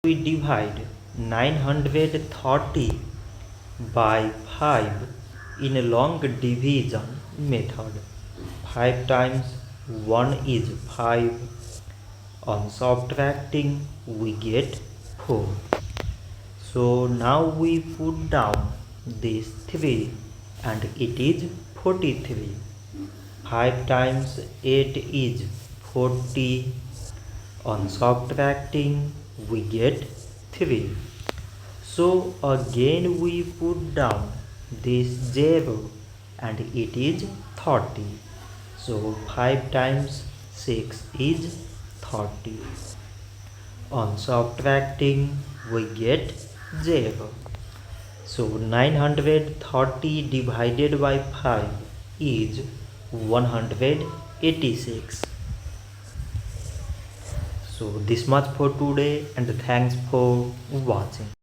we divide 930 by 5 in a long division method. 5 times 1 is 5. On subtracting we get 4. So now we put down this 3 and it is 43. 5 times 8 is 40. On subtracting we get 3. So again we put down this 0 and it is 30. So 5 times 6 is 30. On subtracting we get 0. So 930 divided by 5 is 186. So this much for today and thanks for watching.